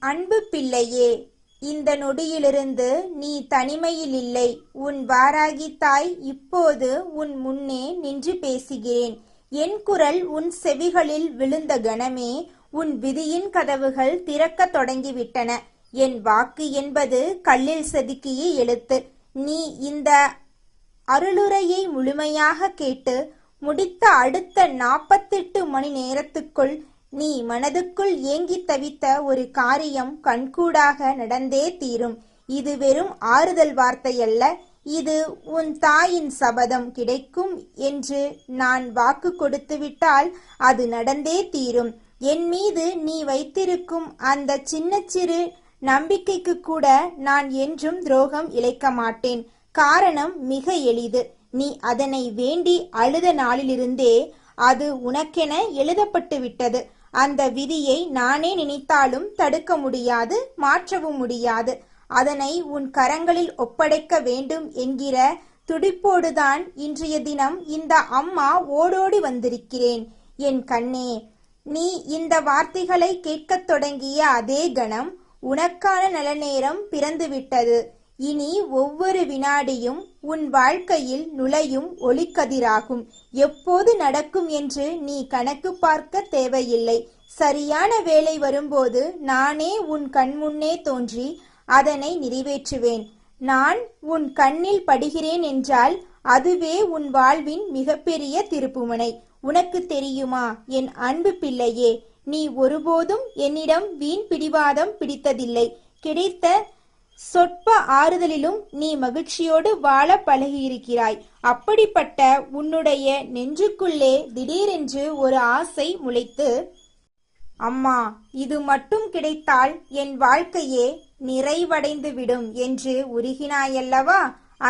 அன்பு பிள்ளையே, இந்த நொடியிலிருந்து நீ தனிமையில் இல்லை. உன் வாராகி தாய் இப்போது உன் முன்னே நின்று பேசுகிறேன். என் குரல் உன் செவிகளில் விழுந்த கணமே உன் விதியின் கதவுகள் திறக்கத் தொடங்கிவிட்டன. என் வாக்கு என்பது கல்லில் செதுக்கிய எழுத்து. நீ இந்த அருளுரையை முழுமையாக கேட்டு முடித்த அடுத்த 48 மணி நேரத்துக்குள் நீ மனதுக்குள் ஏங்கி தவித்த ஒரு காரியம் கண்கூடாக நடந்தே தீரும். இது வெறும் ஆறுதல் வார்த்தையல்ல, இது உன் தாயின் சபதம். கிடைக்கும் என்று நான் வாக்கு கொடுத்துவிட்டால் அது நடந்தே தீரும். என் மீது நீ வைத்திருக்கும் அந்த சிறு நம்பிக்கைக்கு கூட நான் என்றும் துரோகம் இழைக்க மாட்டேன். காரணம் மிக எளிது. நீ அதனை வேண்டி அழுத நாளிலிருந்தே அது உனக்கென எழுதப்பட்டு விட்டது. அந்த விதியை நானே நினைத்தாலும் தடுக்க முடியாது, மாற்றவும் முடியாது. அதனை உன் கரங்களில் ஒப்படைக்க வேண்டும் என்கிற துடிப்போடுதான் இன்றைய தினம் இந்த அம்மா ஓடோடி வந்திருக்கிறேன். என் கண்ணே, நீ இந்த வார்த்தைகளை கேட்கத் தொடங்கிய அதே கணம் உனக்கான நல்ல நேரம் பிறந்துவிட்டது. இனி ஒவ்வொரு வினாடியும் உன் வாழ்க்கையில் நுழையும் ஒளிக்கதிராகும். எப்போது நடக்கும் என்று நீ கணக்கு பார்க்க தேவையில்லை. சரியான வேளை வரும்போது நானே உன் கண்முன்னே தோன்றி அதனை நிறைவேற்றுவேன். நான் உன் கண்ணில் படுகிறேன் என்றால் அதுவே உன் வாழ்வின் மிகப்பெரிய திருப்புமுனை. உனக்கு தெரியுமா என் அன்பு பிள்ளையே, நீ ஒருபோதும் என்னிடம் வீண் பிடிவாதம் பிடித்ததில்லை. கிடைத்த சொற்ப ஆறுதலிலும் நீ மகிழ்ச்சியோடு வாழ பழகியிருக்கிறாய். அப்படிப்பட்ட உன்னுடைய நெஞ்சுக்குள்ளே திடீரென்று ஒரு ஆசை முளைத்து, அம்மா, இது மட்டும் கிடைத்தால் என் வாழ்க்கையே நிறைவடைந்து விடும் என்று உருகினாயல்லவா?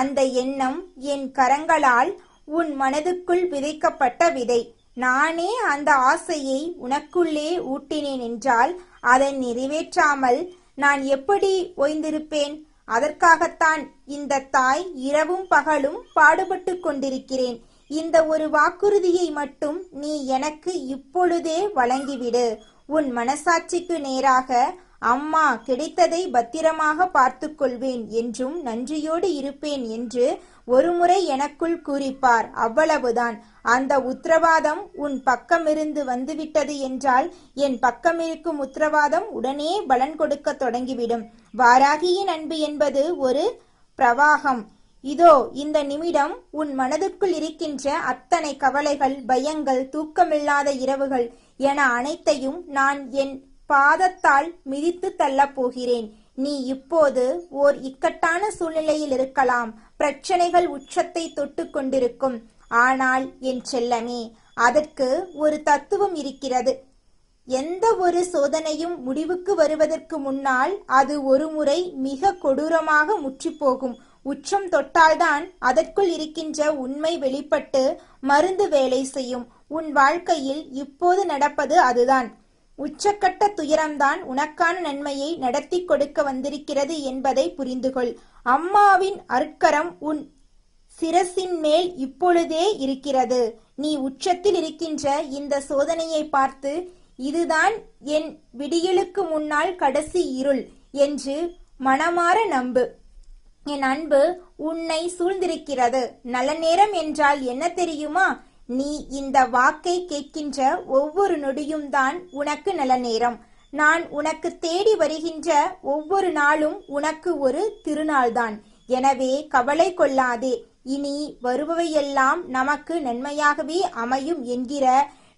அந்த எண்ணம் என் கரங்களால் உன் மனதுக்குள் விதைக்கப்பட்ட விதை. நானே அந்த ஆசையை உனக்குள்ளே ஊட்டினேன் என்றால் அதை நிறைவேற்றாமல் நான் எப்படி ஓய்ந்திருப்பேன்? அதற்காகத்தான் இந்த தாய் இரவும் பகலும் பாடுபட்டு கொண்டிருக்கிறேன். இந்த ஒரு வாக்குறுதியை மட்டும் நீ எனக்கு இப்பொழுதே வழங்கிவிடு. உன் மனசாட்சிக்கு நேராக, அம்மா, கிடைத்ததை பத்திரமாக பார்த்து கொள்வேன் என்றும் நன்றியோடு இருப்பேன் என்று ஒருமுறை எனக்குள் கூறிப்பார். அவ்வளவுதான். அந்த உத்தரவாதம் உன் பக்கமிருந்து வந்துவிட்டது என்றால் என் பக்கமிருக்கும் உத்தரவாதம் உடனே பலன் கொடுக்க தொடங்கிவிடும். வாராகியின் அன்பு என்பது ஒரு பிரவாகம். இதோ இந்த நிமிடம் உன் மனதுக்குள் இருக்கின்ற அத்தனை கவலைகள், பயங்கள், தூக்கமில்லாத இரவுகள் என அனைத்தையும் நான் என் பாதத்தால் மிதித்து தள்ளப் போகிறேன். நீ இப்போது ஓர் இக்கட்டான சூழ்நிலையில் இருக்கலாம். பிரச்சனைகள் உச்சத்தை தொட்டு கொண்டிருக்கும். ஆனால் என் செல்லமே, அதற்கு ஒரு தத்துவம் இருக்கிறது. எந்த ஒரு சோதனையும் முடிவுக்கு வருவதற்கு முன்னால் அது ஒரு முறை மிக கொடூரமாக முற்றிப்போகும். உச்சம் தொட்டால்தான் அதற்குள் இருக்கின்ற உண்மை வெளிப்பட்டு மருந்து வேலை செய்யும். உன் வாழ்க்கையில் இப்போது நடப்பது அதுதான். உச்சக்கட்ட துயரம்தான் உனக்கான நன்மையை நடத்தி கொடுக்க வந்திருக்கிறது என்பதை புரிந்துகொள். அம்மாவின் அருட்கரம் உன் சிரசின் மேல் இப்பொழுதே இருக்கிறது. நீ உச்சத்தில் இருக்கின்ற இந்த சோதனையை பார்த்து, இதுதான் என் விடியலுக்கு முன்னால் கடைசி இருள் என்று மனமாற நம்பு. என் அன்பு உன்னை சூழ்ந்திருக்கிறது. நல்ல நேரம் என்றால் என்ன தெரியுமா? நீ இந்த வாக்கை கேட்கின்ற ஒவ்வொரு நொடியும் தான் உனக்கு நல்ல நேரம். நான் உனக்கு தேடி வருகின்ற ஒவ்வொரு நாளும் உனக்கு ஒரு திருநாள்தான். எனவே கவலை கொள்ளாதே. இனி வருபவையெல்லாம் நமக்கு நன்மையாகவே அமையும் என்கிற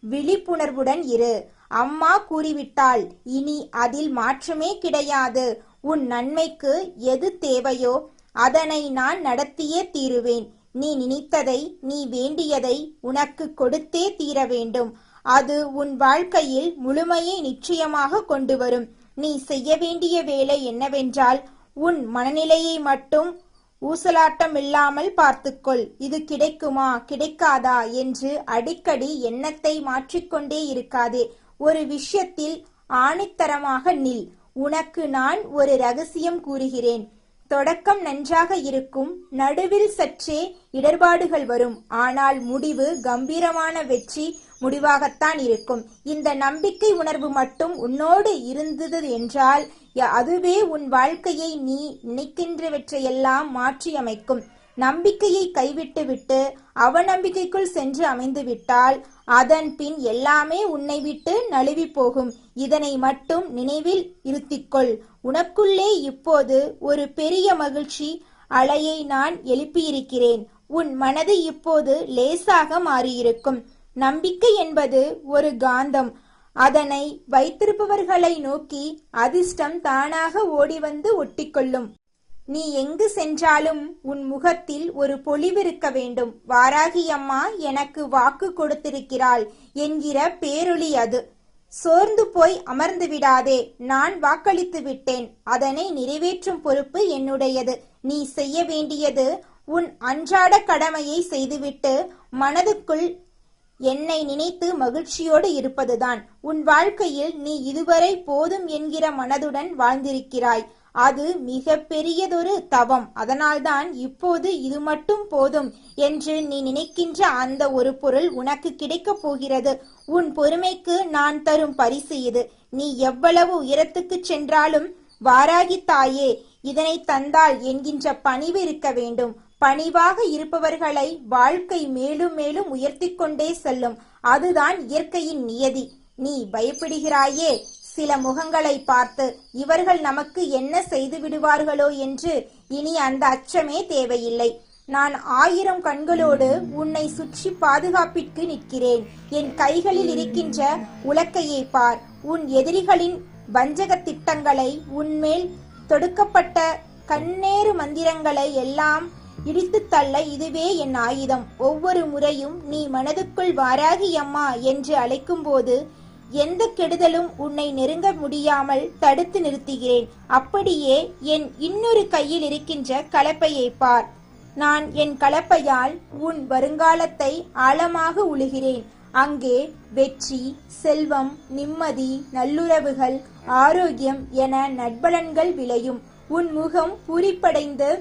விழிப்புணர்வுடன் இரு. அம்மா கூறிவிட்டாள், இனி அதில் மாற்றமே கிடையாது. உன் நன்மைக்கு எது தேவையோ அதனை நான் நடத்தியே தீருவேன். நீ நினைத்ததை, நீ வேண்டியதை உனக்கு கொடுத்தே தீர வேண்டும். அது உன் வாழ்க்கையில் முழுமையை நிச்சயமாக கொண்டு வரும். நீ செய்ய வேண்டிய வேலை என்னவென்றால், உன் மனநிலையை மட்டும் ஊசலாட்டம் இல்லாமல் பார்த்துக்கொள். இது கிடைக்குமா கிடைக்காதா என்று அடிக்கடி எண்ணத்தை மாற்றிக்கொண்டே இருக்காதே. ஒரு விஷயத்தில் ஆணித்தரமாக நில். உனக்கு நான் ஒரு ரகசியம் கூறுகிறேன். தொடக்கம் நன்றாக இருக்கும். நடுவில் சற்றே இடர்பாடுகள் வரும். ஆனால் முடிவு கம்பீரமான வெற்றி முடிவாகத்தான் இருக்கும். இந்த நம்பிக்கை உணர்வு மட்டும் உன்னோடு இருந்தது என்றால் அதுவே உன் வாழ்க்கையை நீ நினைக்கின்றவற்றையெல்லாம் மாற்றியமைக்கும். நம்பிக்கையை கைவிட்டுவிட்டு அவநம்பிக்கைக்குள் சென்று அமைந்து விட்டால் அதன் பின் எல்லாமே உன்னை விட்டு நழுவி போகும். இதனை மட்டும் நினைவில் இருத்திக்கொள். உனக்குள்ளே இப்போது ஒரு பெரிய மகிழ்ச்சி அலையை நான் எழுப்பியிருக்கிறேன். உன் மனது இப்போது லேசாக மாறியிருக்கும். நம்பிக்கை என்பது ஒரு காந்தம். அதனை வைத்திருப்பவர்களை நோக்கி அதிர்ஷ்டம் தானாக ஓடிவந்து ஒட்டிக்கொள்ளும். நீ எங்கு சென்றாலும் உன் முகத்தில் ஒரு பொலிவிருக்க வேண்டும். வாராகி அம்மா எனக்கு வாக்கு கொடுத்திருக்கிறாள் என்கிற பேரொளி அது. சோர்ந்து போய் அமர்ந்து விடாதே. நான் வாக்களித்து விட்டேன். அதனை நிறைவேற்றும் பொறுப்பு என்னுடையது. நீ செய்ய வேண்டியது உன் அன்றாட கடமையை செய்துவிட்டு மனதுக்குள் என்னை நினைத்து மகிழ்ச்சியோடு இருப்பதுதான். உன் வாழ்க்கையில் நீ இதுவரை போதும் என்கிற மனதுடன் வாழ்ந்திருக்கிறாய். அது மிக பெரியதொரு தவம். அதனால்தான் இப்போது இது மட்டும் போதும் என்று நீ நினைக்கின்ற அந்த ஒரு பொருள் உனக்கு கிடைக்கப் போகிறது. உன் பொறுமைக்கு நான் தரும் பரிசு இது. நீ எவ்வளவு உயரத்துக்கு சென்றாலும் வாராகி தாயே இதனை தந்தாள் என்கின்ற பணிவு இருக்க வேண்டும். பணிவாக இருப்பவர்களை வாழ்க்கை மேலும் மேலும் உயர்த்தி கொண்டே செல்லும். அதுதான் இயற்கையின் நியதி. நீ பயப்படுகிறாயே சில முகங்களை பார்த்து, இவர்கள் நமக்கு என்ன செய்து விடுவார்களோ என்று. இனி அந்த அச்சமே தேவையில்லை. நான் 1000 கண்களோடு உன்னை சுற்றி பாதுகாப்பிற்கு நிற்கிறேன். என் கைகளில் இருக்கின்ற உலக்கையை பார். உன் எதிரிகளின் வஞ்சக திட்டங்களை, உன்மேல் தொடுக்கப்பட்ட கண்ணேறு மந்திரங்களை எல்லாம் இடித்து தள்ள இதுவே என் ஆயுதம். ஒவ்வொரு முறையும் நீ மனதுக்குள் வாராகி அம்மா என்று அழைக்கும் போது எந்த கெடுதலும் உன்னை நெருங்க முடியாமல் தடுத்து நிறுத்துகிறேன். அப்படியே என் இன்னொரு கையில் இருக்கின்ற கலப்பையை பார். நான் என் கலப்பையால் உன் வருங்காலத்தை ஆழமாக உழுகிறேன். அங்கே வெற்றி, செல்வம், நிம்மதி, நல்லுறவுகள், ஆரோக்கியம் என நட்பலன்கள் விளையும். உன் முகம் பூரிப்படைந்து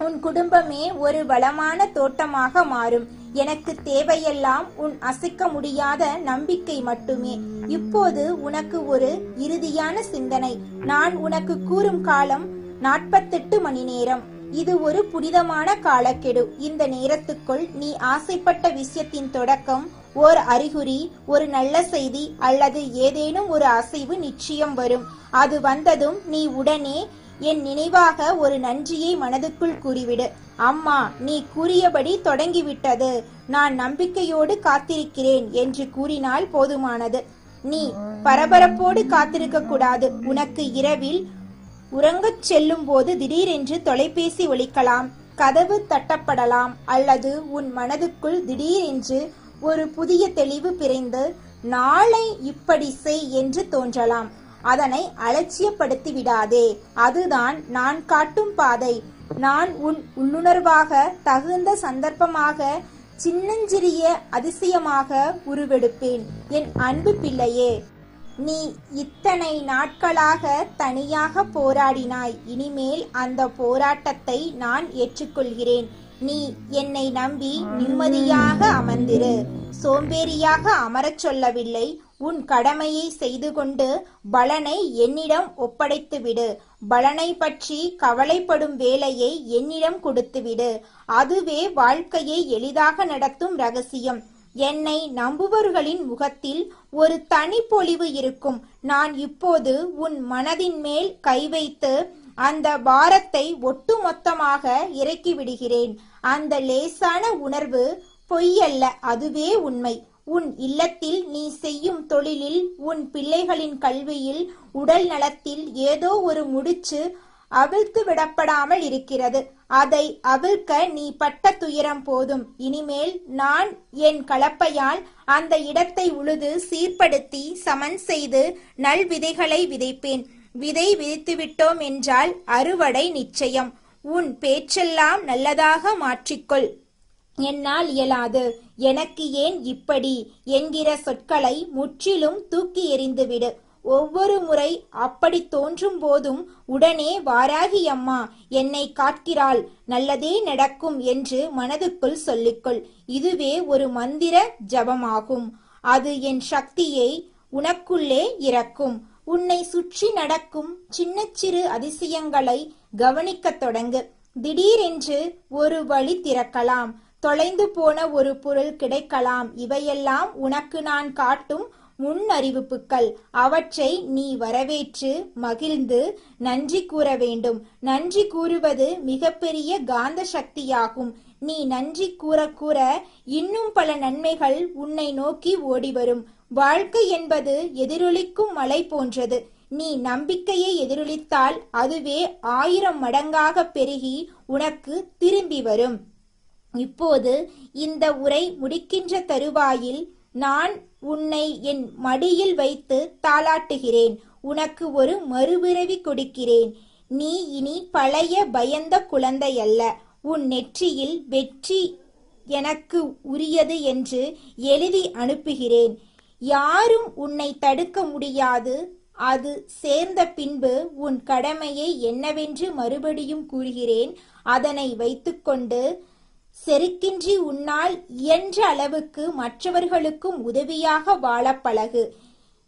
உன் குடும்பமே ஒரு வளமான தோட்டமாக மாறும். எனக்கு தேவையெல்லாம் உன் அசைக்க முடியாத நம்பிக்கை மட்டுமே. இப்போது உனக்கு ஒரு இறுதியான சிந்தனை. நான் உனக்கு கூறும் காலம் 48 மணி நேரம். இது ஒரு புனிதமான காலக்கெடு. இந்த நேரத்துக்குள் நீ ஆசைப்பட்ட விஷயத்தின் தொடக்கம், ஓர் அறிகுறி, ஒரு நல்ல செய்தி அல்லது ஏதேனும் ஒரு அசைவு நிச்சயம் வரும். அது வந்ததும் நீ உடனே என் நினைவாக ஒரு நன்றியை மனதுக்குள் கூறிவிடு. அம்மா, நீ கூறியபடி தொடங்கிவிட்டது. நான் நம்பிக்கையோடு காத்திருக்கிறேன் என்று கூறினால் போதுமானது. நீ பரபரப்போடு காத்திருக்க கூடாது. உனக்கு இரவில் உறங்கச் செல்லும் போது திடீரென்று தொலைபேசி ஒலிக்கலாம், கதவு தட்டப்படலாம், அல்லது உன் மனதுக்குள் திடீரென்று ஒரு புதிய தெளிவு பிறந்து நாளை இப்படி செய் என்று தோன்றலாம். அதனை அலட்சியப்படுத்தி விடாதே. அதுதான் நான் காட்டும் பாதை. நான் உன் உள்ளுணர்வாக தகுந்த சந்தர்ப்பமாக சின்னஞ்சிறிய அதிசயமாக உருவெடுப்பேன். என் அன்பு பிள்ளையே, நீ இத்தனை நாட்களாக தனியாக போராடினாய். இனிமேல் அந்த போராட்டத்தை நான் ஏற்றுக்கொள்கிறேன். நீ என்னை நம்பி நிம்மதியாக அமர்ந்திரு. சோம்பேறியாக அமரச் சொல்லவில்லை. உன் கடமையை செய்து கொண்டு பலனை என்னிடம் ஒப்படைத்துவிடு. பலனை பற்றி கவலைப்படும் வேலையை என்னிடம் கொடுத்துவிடு. அதுவே வாழ்க்கையை எளிதாக நடத்தும் ரகசியம். என்னை நம்புபவர்களின் முகத்தில் ஒரு தனி பொலிவு இருக்கும். நான் இப்போது உன் மனதின் மேல் கை வைத்து அந்த பாரத்தை ஒட்டுமொத்தமாக இறக்கி விடுகிறேன். அந்த லேசான உணர்வு பொய்யல்ல, அதுவே உண்மை. உன் இல்லத்தில் நீ செய்யும் தொழிலில், உன் பிள்ளைகளின் கல்வியில், உடல் நலத்தில் ஏதோ ஒரு முடிச்சு அவிழ்த்து விடப்படாமல் இருக்கிறது. அதை அவிழ்க்க நீ பட்ட துயரம் போதும். இனிமேல் நான் என் கலப்பையால் அந்த இடத்தை உழுது சீர்படுத்தி சமன் செய்து நல் விதைகளை விதைப்பேன். விதை விதைத்துவிட்டோம் என்றால் அறுவடை நிச்சயம். உன் பேச்செல்லாம் நல்லதாக மாற்றிக்கொள். என்னால் இயலாது, எனக்கு ஏன் இப்படி என்கிற சொற்களை முற்றிலும் தூக்கி எறிந்துவிடு. ஒவ்வொரு முறை அப்படி தோன்றும் போதும் உடனே வாராகி அம்மா என்னை காக்கிறாள், நல்லதே நடக்கும் என்று மனதுக்குள் சொல்லிக்கொள். இதுவே ஒரு மந்திர ஜபமாகும். அது என் சக்தியை உனக்குள்ளே இறக்கும். உன்னை சுற்றி நடக்கும் சின்ன சிறு அதிசயங்களை கவனிக்கத் தொடங்கு. திடீரென்று ஒரு வழி திறக்கலாம், தொலைந்து போன ஒரு பொருள் கிடைக்கலாம். இவையெல்லாம் உனக்கு நான் காட்டும் முன் அறிவிப்புகள். அவற்றை நீ வரவேற்று மகிழ்ந்து நன்றி கூற வேண்டும். நன்றி கூறுவது மிகப்பெரிய காந்த சக்தியாகும். நீ நன்றி கூற கூற இன்னும் பல நன்மைகள் உன்னை நோக்கி ஓடிவரும். வாழ்க்கை என்பது எதிரொலிக்கும் மலை போன்றது. நீ நம்பிக்கையை எதிரொலித்தால் அதுவே 1000 மடங்காக பெருகி உனக்கு திரும்பி வரும். இப்போது இந்த உரை முடிக்கின்ற தருவாயில் நான் உன்னை என் மடியில் வைத்து தாளாட்டுகிறேன். உனக்கு ஒரு மறுபிறவி கொடுக்கிறேன். நீ இனி பழைய பயந்த குழந்தை அல்ல. உன் நெற்றியில் வெற்றி எனக்கு உரியது என்று எழுதி அனுப்புகிறேன். யாரும் உன்னை தடுக்க முடியாது. அது சேர்ந்த பின்பு உன் கடமையை என்னவென்று மறுபடியும் கூறுகிறேன். அதனை வைத்துக்கொண்டு செருக்கின்றி உன்னால் இயன்ற அளவுக்கு மற்றவர்களுக்கும் உதவியாக வாழ பழகு.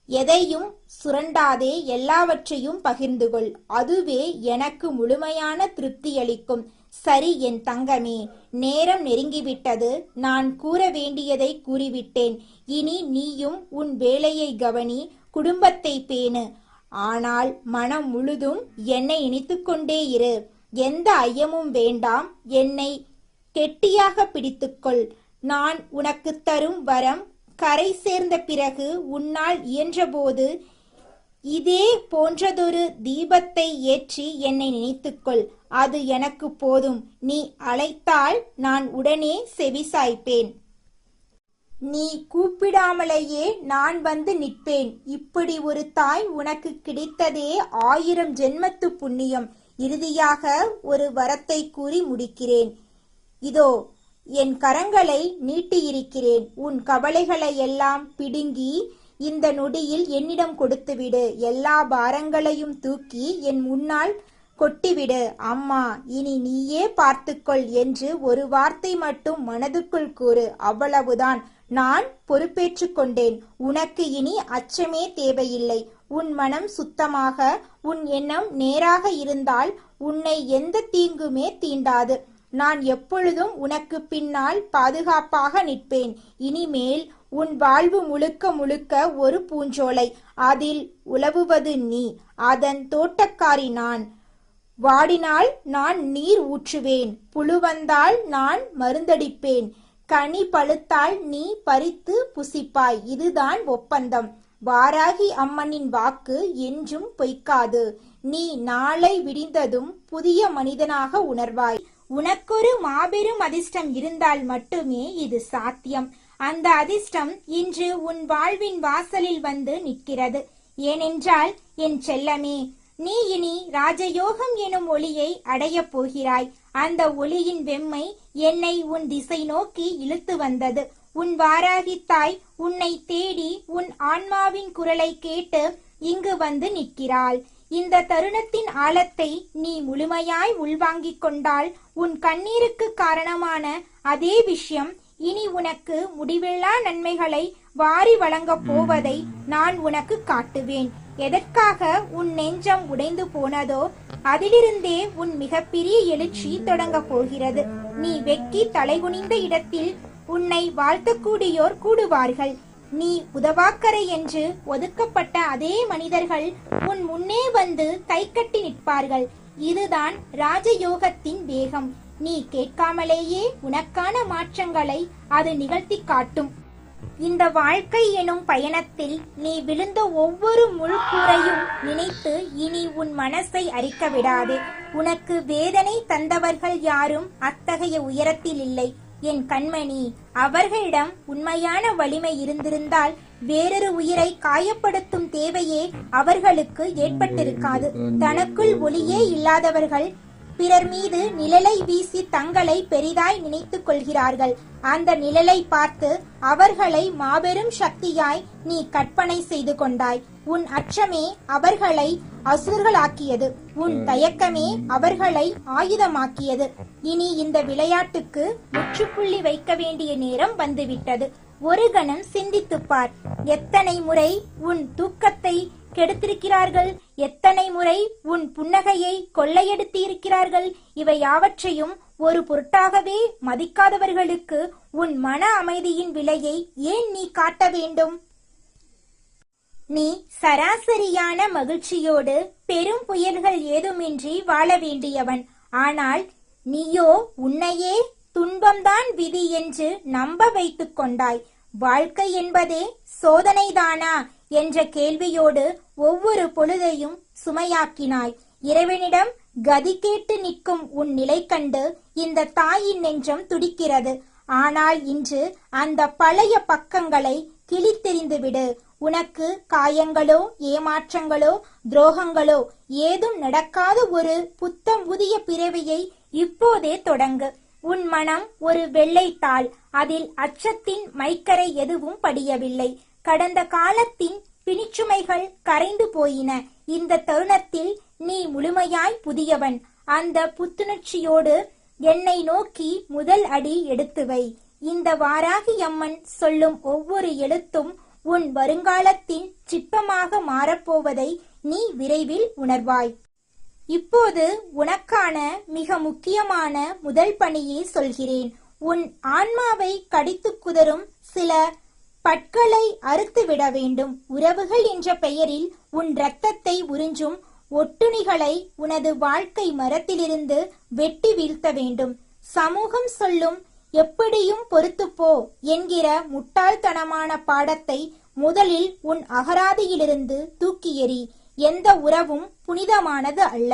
எதையும் சுரண்டாதே, எல்லாவற்றையும் பகிர்ந்து கொள். அதுவே எனக்கு முழுமையான திருப்தியளிக்கும். சரி என் தங்கமே, நேரம் நெருங்கிவிட்டது. நான் கூற வேண்டியதை கூறிவிட்டேன். இனி நீயும் உன் வேலையை கவனி, குடும்பத்தை பேணு. ஆனால் மனம் முழுதும் என்னை நினைத்துக்கொண்டே இரு. எந்த ஐயமும் வேண்டாம். என்னை கெட்டியாக பிடித்துக்கொள். நான் உனக்கு தரும் வரம் கரை சேர்ந்த பிறகு உன்னால் இயன்றபோது இதே போன்றதொரு தீபத்தை ஏற்றி என்னை நினைத்துக்கொள். அது எனக்கு போதும். நீ அழைத்தால் நான் உடனே செவிசாய்ப்பேன். நீ கூப்பிடாமலேயே நான் வந்து நிற்பேன். இப்படி ஒரு தாய் உனக்கு கிடைத்ததே 1000 ஜென்மத்து புண்ணியம். இறுதியாக ஒரு வரத்தை கூறி முடிக்கிறேன். இதோ என் கரங்களை நீட்டியிருக்கிறேன். உன் கவலைகளை எல்லாம் பிடுங்கி இந்த நொடியில் என்னிடம் கொடுத்துவிடு. எல்லா பாரங்களையும் தூக்கி என் முன்னால் கொட்டிவிடு. அம்மா, இனி நீயே பார்த்துக்கொள் என்று ஒரு வார்த்தை மட்டும் மனதுக்குள் கூறு. அவ்வளவுதான். நான் பொறுப்பேற்றுக் கொண்டேன். உனக்கு இனி அச்சமே தேவையில்லை. உன் மனம் சுத்தமாக, உன் எண்ணம் நேராக இருந்தால் உன்னை எந்த தீங்குமே தீண்டாது. நான் எப்பொழுதும் உனக்கு பின்னால் பாதுகாப்பாக நிற்பேன். இனிமேல் உன் வாழ்வு முழுக்க முழுக்க ஒரு பூஞ்சோலை. அதில் உலவுவது நீ. அதன் தோட்டக்காரி நான். வாடினால் நான் நீர் ஊற்றுவேன். புழு வந்தால் நான் மருந்தடிப்பேன். கனி பழுத்தால் நீ பறித்து புசிப்பாய். இதுதான் ஒப்பந்தம். வாராகி அம்மனின் வாக்கு என்றும் பொய்க்காது. நீ நாளை விடிந்ததும் புதிய மனிதனாக உணர்வாய். உனக்கொரு மாபெரும் அதிர்ஷ்டம் இருந்தால் மட்டுமே இது சாத்தியம். அந்த அதிர்ஷ்டம் இன்று உன் வாழ்வின் வாசலில் வந்து நிற்கிறது. ஏனென்றால் என் செல்லமே, நீ இனி ராஜயோகம் எனும் ஒளியை அடையப் போகிறாய். அந்த ஒளியின் வெம்மை என்னை உன் திசை நோக்கி இழுத்து வந்தது. உன் வாராகி தாய் உன்னை தேடி உன் ஆன்மாவின் குரலை கேட்டு இங்கு வந்து நிற்கிறாள். இந்த தருணத்தின் ஆழத்தை நீ முழுமையாய் உள்வாங்கிக் கொண்டால் உன் கண்ணீருக்கு காரணமான அதே விஷயம் இனி உனக்கு முடிவில்லா நன்மைகளை வாரி வழங்கப் போவதை நான் உனக்கு காட்டுவேன். எதற்காக உன் நெஞ்சம் உடைந்து போனதோ அதிலிருந்தே உன் மிகப்பெரிய எழுச்சி தொடங்க போகிறது. நீ வெக்கி தலைகுனிந்த இடத்தில் உன்னை வாழ்த்தக்கூடியோர் கூடுவார்கள். நீ உதவாக்கரை என்று ஒதுக்கப்பட்ட அதே மனிதர்கள் உன் முன்னே வந்து கைகட்டி நிற்பார்கள். இதுதான் ராஜயோகத்தின் வேகம். நீ கேட்காமலேயே உனக்கான மாற்றங்களை அது நிகழ்த்தி காட்டும். இந்த வாழ்க்கை எனும் பயணத்தில் நீ விழுந்த ஒவ்வொரு முள்கூரையும் நினைத்து இனி உன் மனசை அரிக்க விடாதே. உனக்கு வேதனை தந்தவர்கள் யாரும் அத்தகைய உயரத்தில் இல்லை என் கண்மணி. அவர்களிடம் உண்மையான வலிமை இருந்திருந்தால் வேறொரு உயிரை காயப்படுத்தும் தேவையே அவர்களுக்கு ஏற்பட்டிருக்காது. தனக்குள் ஒளியே இல்லாதவர்கள் பிறர் மீது நிழலை வீசி தங்களை பெரிதாய் நினைத்துக் கொள்கிறார்கள். அந்த நிழலை பார்த்து அவர்களை மாபெரும் சக்தியாய் நீ கற்பனை செய்து கொண்டாய். உன் அச்சமே அவர்களை அசுரர்களாக்கியது. உன் தயக்கமே அவர்களை ஆயுதமாக்கியது. இனி இந்த விளையாட்டுக்கு முற்றுப்புள்ளி வைக்க வேண்டிய நேரம் வந்துவிட்டது. ஒரு கணம் சிந்தித்துப் பார். எத்தனை முறை உன் தூக்கத்தை கெடுத்திருக்கிறார்கள்? எத்தனை முறை உன் புன்னகையை கொள்ளையடித்திருக்கிறார்கள்? இவை யாவற்றையும் ஒரு பொருட்டாகவே மதிக்காதவர்களுக்கு உன் மன அமைதியின் விலையை ஏன் நீ காட்ட வேண்டும்? நீ சராசரியான மகிழ்ச்சியோடு பெரும் புயல்கள் ஏதுமின்றி வாழ வேண்டியவன். ஆனால் நீயோ உன்னையே துன்பம்தான் விதி என்று நம்ப வைத்துக் கொண்டாய். வாழ்க்கை என்பதே சோதனைதானா என்ற கேள்வியோடு ஒவ்வொரு பொழுதையும் சுமையாக்கினாய். இறைவனிடம் கதி கேட்டு நிற்கும் உன் நிலை கண்டு இந்த தாயின் நெஞ்சம் துடிக்கிறது. ஆனால் இன்று அந்த பழைய பக்கங்களை கிழித்தெறிந்து விடு. உனக்கு காயங்களோ ஏமாற்றங்களோ துரோகங்களோ ஏதும் நடக்காத ஒரு புத்தம் புதிய பிறவியை இப்போதே தொடங்கு. உன் மனம் ஒரு வெள்ளைத்தாள். அதில் அச்சத்தின் மைக்கரை எதுவும் படியவில்லை. கடந்த காலத்தின் பிணிச்சுமைகள் கரைந்து போயின. இந்த தருணத்தில் நீ முழுமையாய் புதியவன். அந்த புத்துணர்ச்சியோடு என்னை நோக்கி முதல் அடி எடுத்து வை. இந்த வாராகி அம்மன் சொல்லும் ஒவ்வொரு எழுத்தும் உன் வருங்காலத்தின் சிற்பமாக மாறப்போவதை நீ விரைவில் உணர்வாய். இப்போது உனக்கான மிக முக்கியமான முதல் பணியை சொல்கிறேன். உன் ஆன்மாவை கடித்து குதறும் சில பற்களை அறுத்துவிட வேண்டும். உறவுகள் என்ற பெயரில் உன் இரத்தத்தை உறிஞ்சும் ஒட்டுணிகளை உனது வாழ்க்கை மரத்திலிருந்து வெட்டி வீழ்த்த வேண்டும். சமூகம் சொல்லும் எப்படியும் பொறுத்துப்போ என்கிற முட்டாள்தனமான பாடத்தை முதலில் உன் அகராதியிலிருந்து தூக்கி எறி. எந்த உறவும் புனிதமானது அல்ல.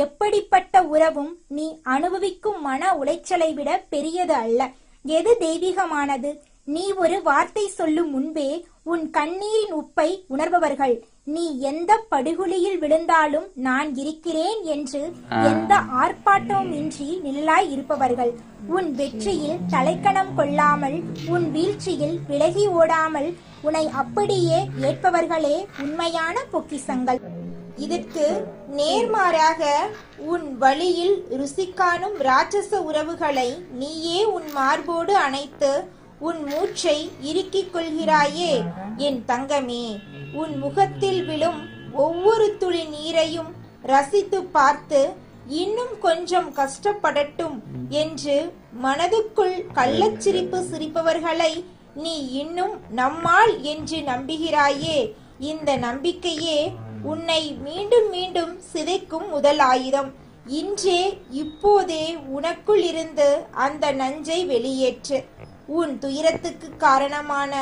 எப்படிப்பட்ட உறவும் நீ அனுபவிக்கும் மன உளைச்சலை விட பெரியது அல்ல. எது தெய்வீகமானது? நீ ஒரு வார்த்தை சொல்லும் முன்பே உன் கண்ணீரின் உப்பை உணர்பவர்கள். நீ எந்த படுகுழியில் விழுந்தாலும் நான் இருக்கிறேன் என்று எந்த ஆர்ப்பாட்டமும் இன்றி நில்லாய் இருப்பவர்கள். உன் வெற்றியில் தலைக்கணம் கொள்ளாமல், உன் வீழ்ச்சியில் விலகி ஓடாமல் உன்னை அப்படியே ஏற்பவர்களே உண்மையான பொக்கிசங்கள். இதற்கு நேர்மாறாக உன் வழியில் ருசி காணும் ராட்சச உறவுகளை நீயே உன் மார்போடு அணைத்து உன் மூச்சை இறுக்கிக் கொள்கிறாயே என் தங்கமே. உன் முகத்தில் விழும் ஒவ்வொரு துளி நீரையும் ரசித்து பார்த்து இன்னும் கொஞ்சம் கஷ்டப்படட்டும் என்று மனதுக்குள் கள்ளச்சிரிப்பு சிரிப்பவர்களை நீ இன்னும் நம்மால் என்று நம்புகிறாயே. இந்த நம்பிக்கையே உன்னை மீண்டும் மீண்டும் சிதைக்கும் முதல் ஆயுதம். இன்றே இப்போதே உனக்குள் இருந்து அந்த நஞ்சை வெளியேற்று. உன் துயரத்துக்கு காரணமான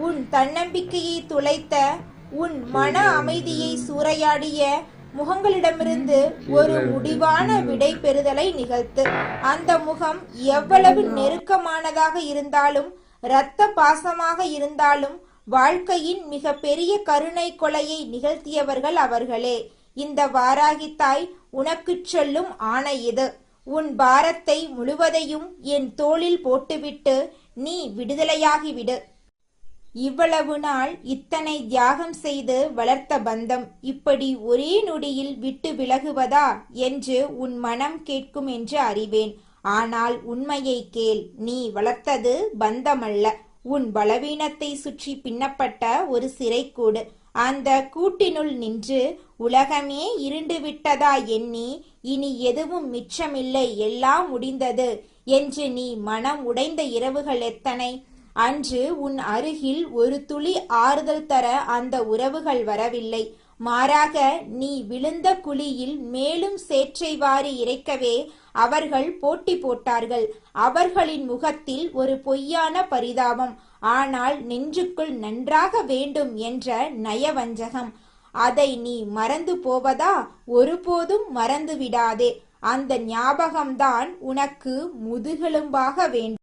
உன் தன்னம்பிக்கையை துளைத்த, உன் மன அமைதியை சூறையாடிய முகங்களிடமிருந்து ஒரு முடிவான விடை பெறுதலை நிகழ்த்து. அந்த முகம் எவ்வளவு நெருக்கமானதாக இருந்தாலும், இரத்த பாசமாக இருந்தாலும், வாழ்க்கையின் மிக பெரிய கருணை கொலையை நிகழ்த்தியவர்கள் அவர்களே. இந்த வாராகி தாய் உனக்குச் சொல்லும் ஆணை இது. உன் பாரத்தை முழுவதையும் என் தோளில் போட்டுவிட்டு நீ விடுதலையாகிவிடு. இவ்வளவு நாள் இத்தனை தியாகம் செய்து வளர்த்த பந்தம் இப்படி ஒரே நொடியில் விட்டு விலகுவதா என்று உன் மனம் கேட்கும் என்று அறிவேன். ஆனால் உண்மையை கேள். நீ வளர்த்தது பந்தமல்ல, உன் பலவீனத்தை சுற்றி பின்னப்பட்ட ஒரு சிறைக்கூடு. அந்த கூட்டினுள் நின்று உலகமே இருண்டு விட்டதா எண்ணி இனி எதுவும் மிச்சமில்லை, எல்லாம் முடிந்தது என்று நீ மனம் உடைந்த இரவுகள் எத்தனை! அன்று உன் அருகில் ஒரு துளி ஆறுதல் தர அந்த உறவுகள் வரவில்லை. மாறாக நீ விழுந்த குழியில் மேலும் சேற்றை வாரி இறைக்கவே அவர்கள் போட்டி போட்டார்கள். அவர்களின் முகத்தில் ஒரு பொய்யான பரிதாபம், ஆனால் நெஞ்சுக்குள் நன்றாக வேண்டும் என்ற நயவஞ்சகம். அதை நீ மறந்து போவதா? ஒருபோதும் மறந்து விடாதே. அந்த ஞாபகம்தான் உனக்கு முதுகெலும்பாக வேண்டும்.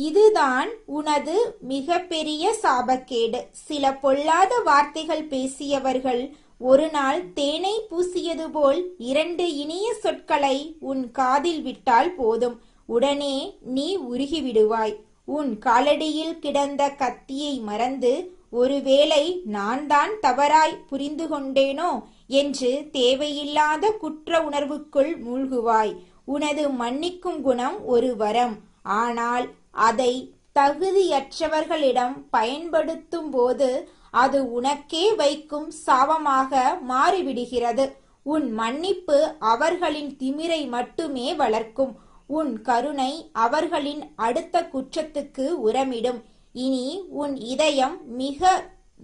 இதுதான் உனது மிக பெரிய சாபக்கேடு. சில பொல்லாத வார்த்தைகள் பேசியவர்கள் ஒரு நாள் தேனை பூசியது போல் 2 இனிய சொற்களை உன் காதில் விட்டால் போதும், உடனே நீ உருகிவிடுவாய். உன் காலடியில் கிடந்த கத்தியை மறந்து, ஒருவேளை நான் தான் தவறாய் புரிந்து கொண்டேனோ என்று தேவையில்லாத குற்ற உணர்வுக்குள் மூழ்குவாய். உனது மன்னிக்கும் குணம் ஒரு வரம். ஆனால் அதை தகுதியற்றவர்களிடம் பயன்படுத்தும் போது அது உனக்கே வைக்கும் சாபமாக மாறிவிடுகிறது. உன் மன்னிப்பு அவர்களின் திமிரை மட்டுமே வளர்க்கும். உன் கருணை அவர்களின் அடுத்த குற்றத்துக்கு உரமிடும். இனி உன் இதயம் மிக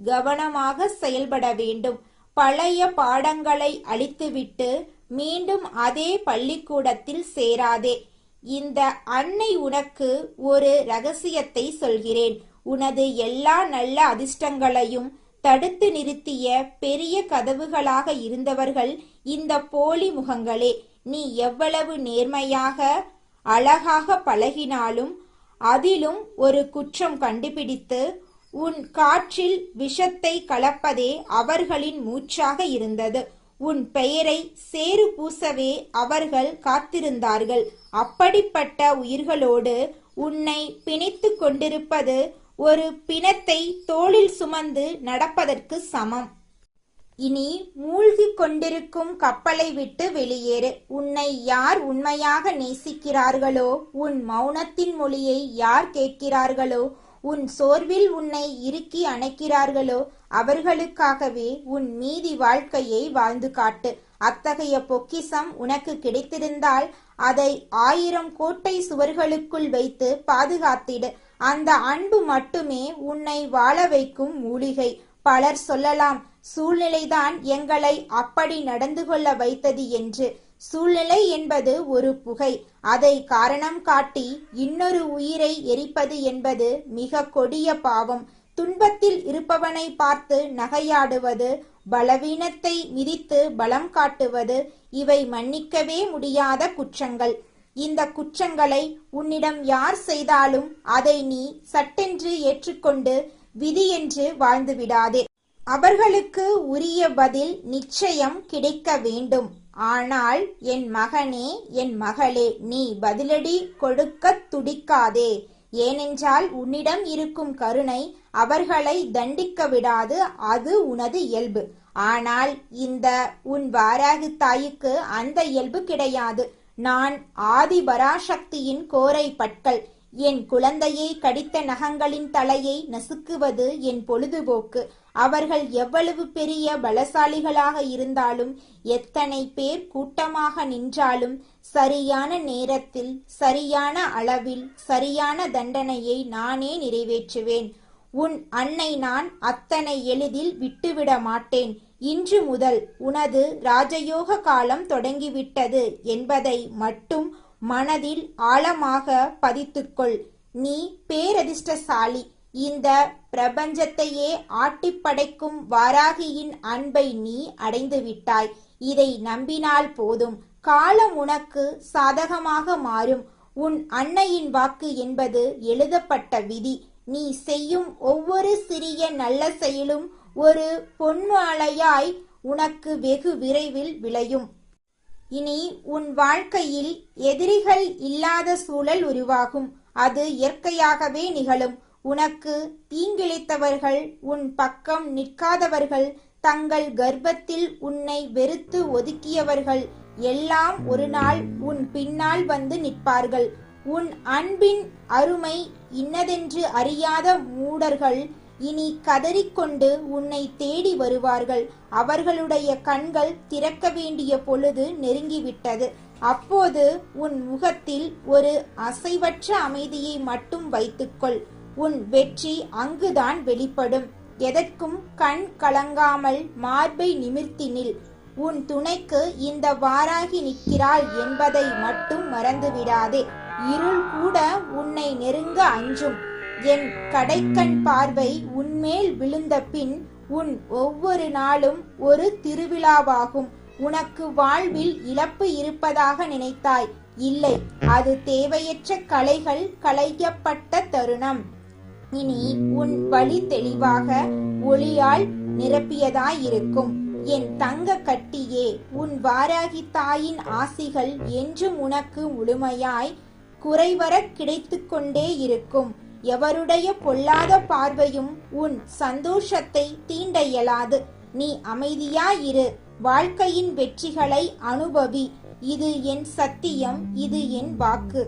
கவனமாக செயல்பட வேண்டும். பழைய பாடங்களை அழித்துவிட்டு மீண்டும் அதே பள்ளிக்கூடத்தில் சேராதே. இந்த அன்னை உனக்கு ஒரு ரகசியத்தை சொல்கிறேன். உனது எல்லா நல்ல அதிர்ஷ்டங்களையும் தடுத்து நிறுத்திய பெரிய கதவுகளாக இருந்தவர்கள் இந்த போலி முகங்களே. நீ எவ்வளவு நேர்மையாக அழகாக பழகினாலும் அதிலும் ஒரு குற்றம் கண்டுபிடித்து உன் காற்றில் விஷத்தை கலப்பதே அவர்களின் மூச்சாக இருந்தது. உன் பெயரை சேறு பூசவே அவர்கள் காத்திருந்தார்கள். அப்படிப்பட்ட உயிர்களோடு உன்னை பிணைத்து கொண்டிருப்பது ஒரு பிணத்தை தோளில் சுமந்து நடப்பதற்கு சமம். இனி மூழ்கிக் கொண்டிருக்கும் கப்பலை விட்டு வெளியேறு. உன்னை யார் உண்மையாக நேசிக்கிறார்களோ, உன் மௌனத்தின் மொழியை யார் கேட்கிறார்களோ, உன் சோர்வில் உன்னை இறுக்கி அணைக்கிறார்களோ அவர்களுக்காகவே உன் மீதி வாழ்க்கையை வாழ்ந்து காட்டு. அத்தகைய பொக்கிஷம் உனக்கு கிடைத்திருந்தால் அதை 1000 கோட்டை சுவர்களுக்குள் வைத்து பாதுகாத்திடு. அந்த அன்பு மட்டுமே உன்னை வாழ வைக்கும் மூலிகை. பலர் சொல்லலாம், சூழ்நிலைதான் எங்களை அப்படி நடந்து கொள்ள வைத்தது என்று. சூழ்நிலை என்பது ஒரு புகை. அதை காரணம் காட்டி இன்னொரு உயிரை எரிப்பது என்பது மிக கொடிய பாவம். துன்பத்தில் இருப்பவனை பார்த்து நகையாடுவது, பலவீனத்தை மிதித்து பலம் காட்டுவது, இவை மன்னிக்கவே முடியாத குற்றங்கள். இந்த குற்றங்களை உன்னிடம் யார் செய்தாலும் அதை நீ சட்டென்று ஏற்றுக்கொண்டு விதி என்று வாழ்ந்து விடாதே. அவர்களுக்கு உரிய பதில் நிச்சயம் கிடைக்க வேண்டும். ஆனால் என் மகனே, என் மகளே, நீ பதிலடி கொடுக்க துடிக்காதே. ஏனென்றால் உன்னிடம் இருக்கும் கருணை அவர்களை தண்டிக்க விடாது. அது உனது இயல்பு. ஆனால் இந்த உன் வாராகி தாய்க்கு அந்த இயல்பு கிடையாது. நான் ஆதி பராசக்தியின் கோரை பற்கள். என் குழந்தையை கடித்த நகங்களின் தலையை நசுக்குவது என் பொழுதுபோக்கு. அவர்கள் எவ்வளவு பெரிய பலசாலிகளாக இருந்தாலும், எத்தனை பேர் கூட்டமாக நின்றாலும், சரியான நேரத்தில், சரியான அளவில், சரியான தண்டனையை நானே நிறைவேற்றுவேன். உன் அன்னை நான் அத்தனை எளிதில் விட்டுவிட மாட்டேன். இன்று முதல் உனது ராஜயோக காலம் தொடங்கிவிட்டது என்பதை மட்டும் மனதில் ஆழமாக பதித்துக்கொள். நீ பேரதிர்ஷ்டசாலி. இந்த பிரபஞ்சத்தையே ஆட்டிப்படைக்கும் வாராகியின் அன்பை நீ அடைந்து விட்டாய். இதை நம்பினால் போதும். காலம் உனக்கு சாதகமாக மாறும். உன் அன்னையின் வாக்கு என்பது எழுதப்பட்ட விதி. நீ செய்யும் ஒவ்வொரு சிறிய நல்ல செயலும் ஒரு பொன்மாலையாய் உனக்கு வெகு விரைவில் விளையும். இனி உன் வாழ்க்கையில் எதிரிகள் இல்லாத சூழல் உருவாகும். அது இயற்கையாகவே நிகழும். உனக்கு தீங்கிழைத்தவர்கள், உன் பக்கம் நிற்காதவர்கள், தங்கள் கர்ப்பத்தில் உன்னை வெறுத்து ஒதுக்கியவர்கள் எல்லாம் ஒரு நாள் உன் பின்னால் வந்து நிற்பார்கள். உன் அன்பின் அருமை இன்னதென்று அறியாத மூடர்கள் இனி கதறிக்கொண்டு உன்னை தேடி வருவார்கள். அவர்களுடைய கண்கள் திறக்க வேண்டிய பொழுது நெருங்கிவிட்டது. அப்போது உன் முகத்தில் ஒரு அசைவற்ற அமைதியை மட்டும் வைத்துக்கொள். உன் வெற்றி அங்குதான் வெளிப்படும். எதற்கும் கண் கலங்காமல் மார்பை நிமிர்த்தி நில். உன் துணைக்கு இந்த வாராகி நிற்கிறாள் என்பதை மட்டும் மறந்துவிடாதே. இருள் கூட உன்னை நெருங்க அஞ்சும். என் கடைக்கண் பார்வை உன்மேல் விழுந்த பின் உன் ஒவ்வொரு நாளும் ஒரு திருவிழாவாகும். உனக்கு வாழ்வில் இழப்பு இருப்பதாக நினைத்தாய். இல்லை, அது தேவையற்ற கலைகள் களையப்பட்ட தருணம். இனி உன் வழி தெளிவாக ஒளியால் நிரப்பியதாயிருக்கும். என் தங்க கட்டியே, உன் வாராகி தாயின் ஆசிகள் என்றும் உனக்கு முழுமையாய் குறைவர கிடைத்து கொண்டே இருக்கும். எவருடைய பொல்லாத பார்வையும் உன் சந்தோஷத்தை தீண்ட இயலாது. நீ அமைதியாயிரு. வாழ்க்கையின் வெற்றிகளை அனுபவி. இது என் சத்தியம், இது என் வாக்கு.